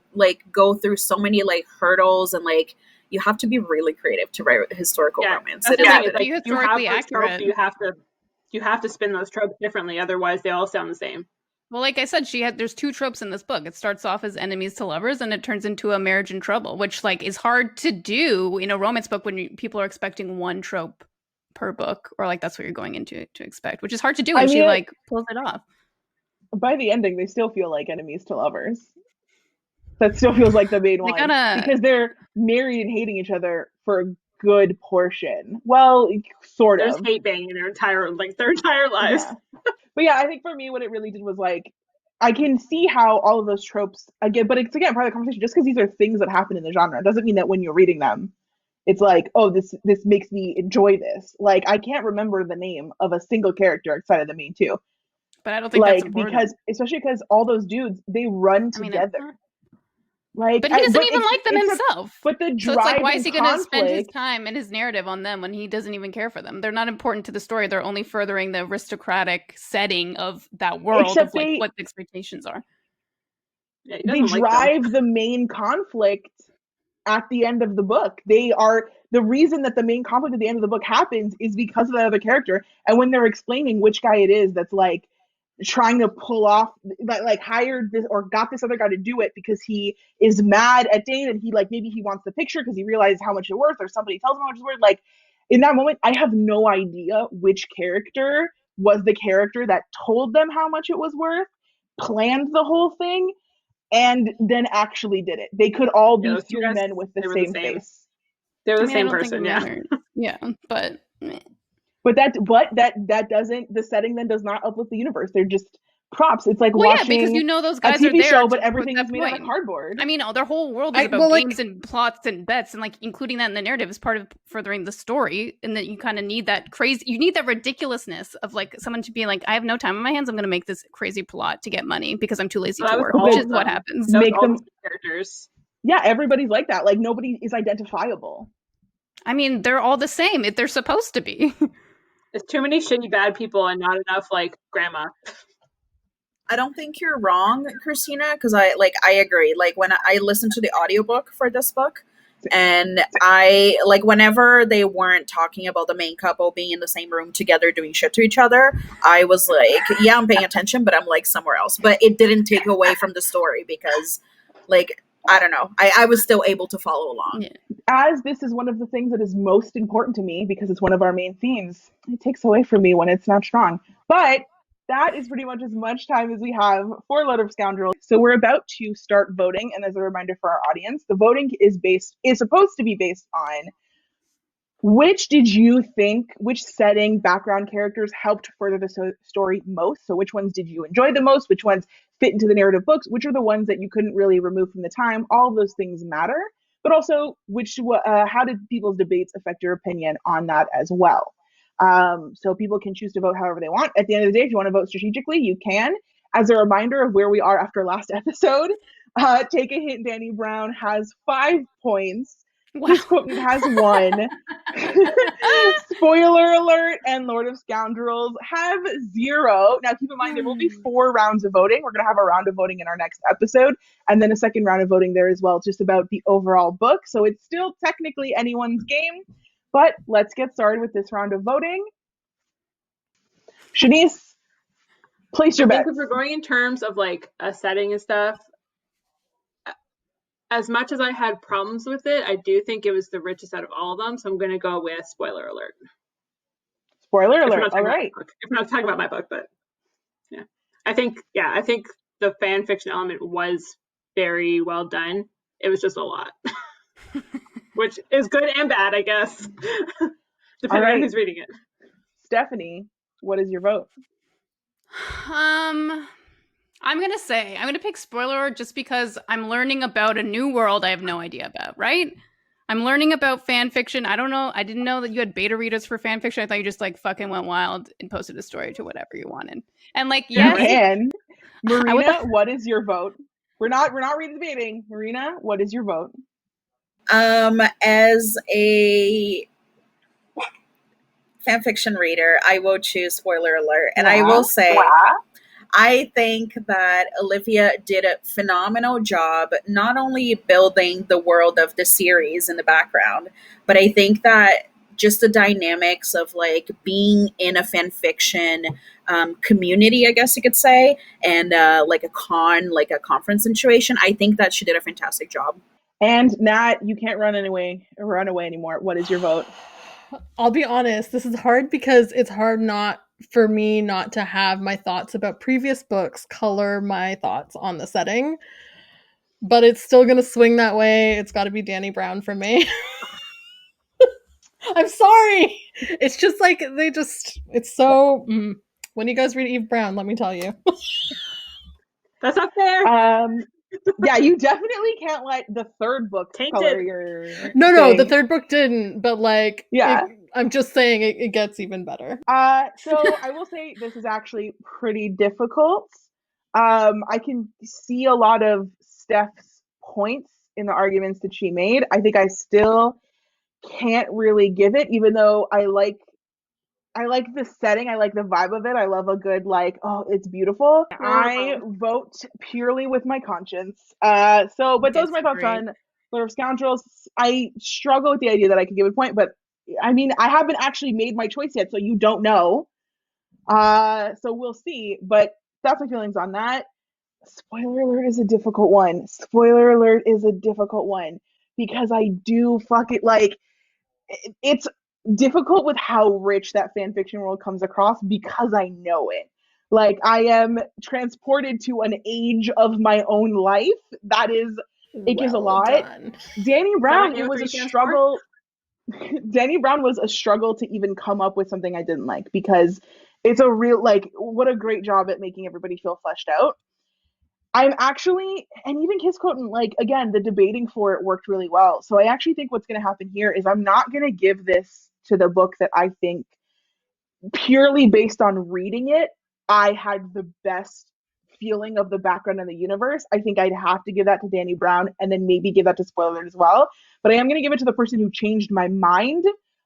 go through so many hurdles and you have to be really creative to write historical romance. It is historically accurate. You have to spin those tropes differently, otherwise they all sound the same. Well, like I said, there's two tropes in this book. It starts off as enemies to lovers, and it turns into a marriage in trouble, which is hard to do in a romance book when people are expecting one trope per book, or that's what you're going into to expect, which is hard to do. And she pulls it off. By the ending, they still feel like enemies to lovers. That still feels like the main one because they're married and hating each other for a good portion. Well, sort of. There's hate banging their entire lives. Yeah. But yeah, I think for me, what it really did was I can see how all of those tropes again, but it's again part of the conversation. Just because these are things that happen in the genre doesn't mean that when you're reading them, it's oh, this makes me enjoy this. I can't remember the name of a single character outside of the main two. But I don't think that's important. Especially because all those dudes, they run together. But he doesn't even like them himself. But the drive so it's why is he going to spend his time and his narrative on them when he doesn't even care for them? They're not important to the story. They're only furthering the aristocratic setting of that world of what the expectations are. Yeah, they drive the main conflict at the end of the book. They are the reason that the main conflict at the end of the book happens is because of that other character. And when they're explaining which guy it is that's trying to pull off, hired this or got this other guy to do it because he is mad at Dade and he maybe he wants the picture because he realizes how much it's worth or somebody tells him how much it's worth. In that moment, I have no idea which character was the character that told them how much it was worth, planned the whole thing, and then actually did it. They could all be three men with the same face. They're the same person, yeah. Yeah, but... But that doesn't, the setting then does not uplift the universe. They're just props. It's watching because those guys a TV are there show, but everything is made out of cardboard. I mean, their whole world is about games and plots and bets, and including that in the narrative is part of furthering the story. And that you kind of need that you need that ridiculousness of someone to be I have no time on my hands. I'm going to make this crazy plot to get money because I'm too lazy to work, which is what happens. Make them characters. Yeah, everybody's like that. Nobody is identifiable. I mean, they're all the same. They're supposed to be. There's too many shitty bad people and not enough grandma. I don't think you're wrong, Cristina, because I agree. When I listened to the audiobook for this book, and I whenever they weren't talking about the main couple being in the same room together doing shit to each other, I was yeah, I'm paying attention, but I'm somewhere else. But it didn't take away from the story because I don't know. I was still able to follow along. Yeah. as this is one of the things that is most important to me because it's one of our main themes, it takes away from me when it's not strong. But that is pretty much as much time as we have for Load of Scoundrels. So we're about to start voting, and as a reminder for our audience, the voting is supposed to be based on which setting, background characters helped further the story most? So which ones did you enjoy the most? Which ones fit into the narrative books? Which are the ones that you couldn't really remove from the time? All of those things matter. But also, how did people's debates affect your opinion on that as well? So people can choose to vote however they want. At the end of the day, if you want to vote strategically, you can. As a reminder of where we are after last episode, Take a Hint, Dani Brown has 5 points. Wow. His Quotient has 1. Spoiler alert, and Lord of Scoundrels have 0. Now keep in mind there will be 4 rounds of voting. We're going to have a round of voting in our next episode, and then a second round of voting there as well, just about the overall book. So it's still technically anyone's game, but let's get started with this round of voting. Chenise, place your bets. If we're going in terms of like a setting and stuff, as much as I had problems with it, I do think it was the richest out of all of them. So I'm going to go with spoiler alert. Spoiler alert. All right. If we're not talking about my book, but yeah, I think the fan fiction element was very well done. It was just a lot, which is good and bad, I guess, depending on who's reading it. Stephanie, what is your vote? I'm going to pick spoiler just because I'm learning about a new world I have no idea about, right? I'm learning about fan fiction. I don't know. I didn't know that you had beta readers for fan fiction. I thought you just like fucking went wild and posted a story to whatever you wanted. And like, yes. And Marina, what is your vote? We're not redebating. Marina, what is your vote? As a fan fiction reader, I will choose spoiler alert. And I will say, I think that Olivia did a phenomenal job, not only building the world of the series in the background, but I think that just the dynamics of like being in a fan fiction community, I guess you could say, and like a conference situation, I think that she did a fantastic job. And Nat, you can't run away anymore. What is your vote? I'll be honest, this is hard because it's hard for me not to have my thoughts about previous books color my thoughts on the setting. But it's still going to swing that way. It's got to be Dani Brown for me. I'm sorry. It's just like, it's so... When you guys read Eve Brown, let me tell you. That's not fair. Yeah, you definitely can't let the third book color your No, the third book didn't, but like, yeah. I'm just saying it gets even better. So I will say this is actually pretty difficult. I can see a lot of Steph's points in the arguments that she made. I think I still can't really give it, even though I like the setting. I like the vibe of it. I love a good, like, oh, it's beautiful. I vote purely with my conscience. But those are my thoughts on Lord of Scoundrels. I struggle with the idea that I could give a point, but I mean, I haven't actually made my choice yet, so you don't know. So we'll see, but that's my feelings on that. Spoiler alert is a difficult one. Because I do it's difficult with how rich that fan fiction world comes across because I know it. Like, I am transported to an age of my own life. It gives a lot. Done. Dani Brown, it was a struggle. Dani Brown was a struggle to even come up with something I didn't like, because it's a real, like, what a great job at making everybody feel fleshed out. I'm actually, and even Kiss Quotient, like, again, the debating for it worked really well. So I actually think what's going to happen here is I'm not going to give this to the book that I think, purely based on reading it, I had the best feeling of the background and the universe. I think I'd have to give that to Dani Brown and then maybe give that to Spoiler as well. But I am going to give it to the person who changed my mind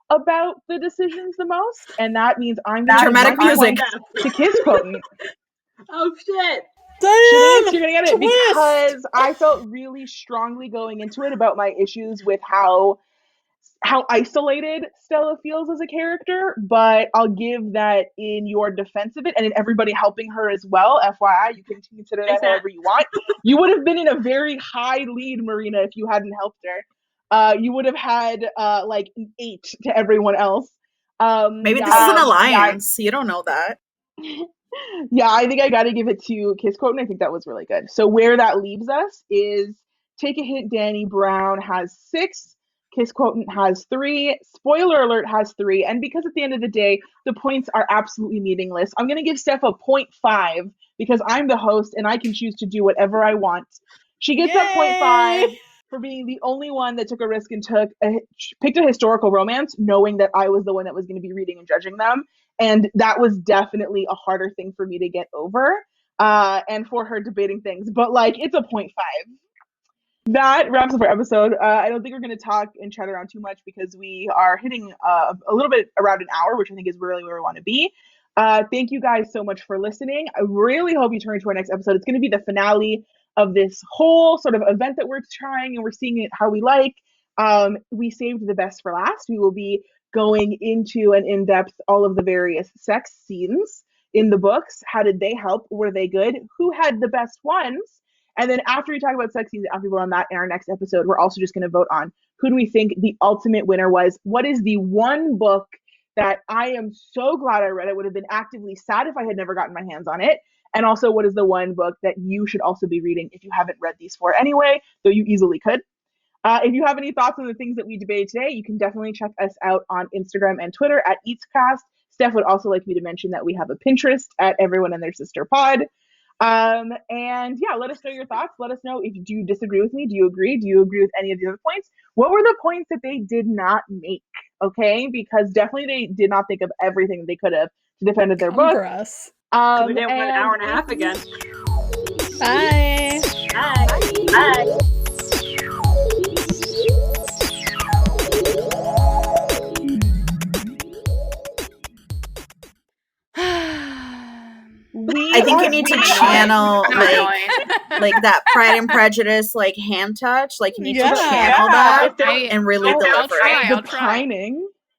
about the decisions the most. And that means I'm going to dramatic music to Kiss Quotient. Oh, shit. Chenise, you're gonna get it, because I felt really strongly going into it about my issues with how isolated Stella feels as a character, but I'll give that in your defense of it and in everybody helping her as well. FYI, you can consider that however you want. You would have been in a very high lead, Marina, if you hadn't helped her. you would have had like an 8 to everyone else. Maybe this is an alliance. You don't know that. Yeah, I think I got to give it to Kiss Quote, and I think that was really good. So where that leaves us is Take a Hint, Dani Brown has 6, Kiss Quotient has 3, Spoiler Alert has 3, and because at the end of the day, the points are absolutely meaningless, I'm going to give Steph a 0.5 because I'm the host and I can choose to do whatever I want. She gets that 0.5 for being the only one that took a risk and picked a historical romance, knowing that I was the one that was going to be reading and judging them. And that was definitely a harder thing for me to get over, and for her debating things. But like, it's a 0.5. That wraps up our episode. I don't think we're going to talk and chat around too much because we are hitting a little bit around an hour, which I think is really where we want to be. Thank you guys so much for listening. I really hope you turn to our next episode. It's going to be the finale of this whole sort of event that we're trying, and we're seeing it how we like. We saved the best for last. We will be going into and in-depth all of the various sex scenes in the books. How did they help? Were they good? Who had the best ones? And then after we talk about sex scenes and people on that in our next episode, we're also just going to vote on who do we think the ultimate winner was. What is the one book that I am so glad I read? I would have been actively sad if I had never gotten my hands on it. And also, what is the one book that you should also be reading if you haven't read these 4 anyway, though you easily could? If you have any thoughts on the things that we debated today, you can definitely check us out on Instagram and Twitter at EatsCast. Steph would also like me to mention that we have a Pinterest at Everyone and Their Sister Pod. And yeah, let us know your thoughts. Let us know if do you disagree with me? Do you agree? Do you agree with any of the other points? What were the points that they did not make? Okay, because definitely they did not think of everything they could have to defend their book. For us. We did 1 hour and a half again. Bye. Bye. Bye. I think you need to channel like that Pride and Prejudice like hand touch. Like you need to channel that and really deliver it. The pining.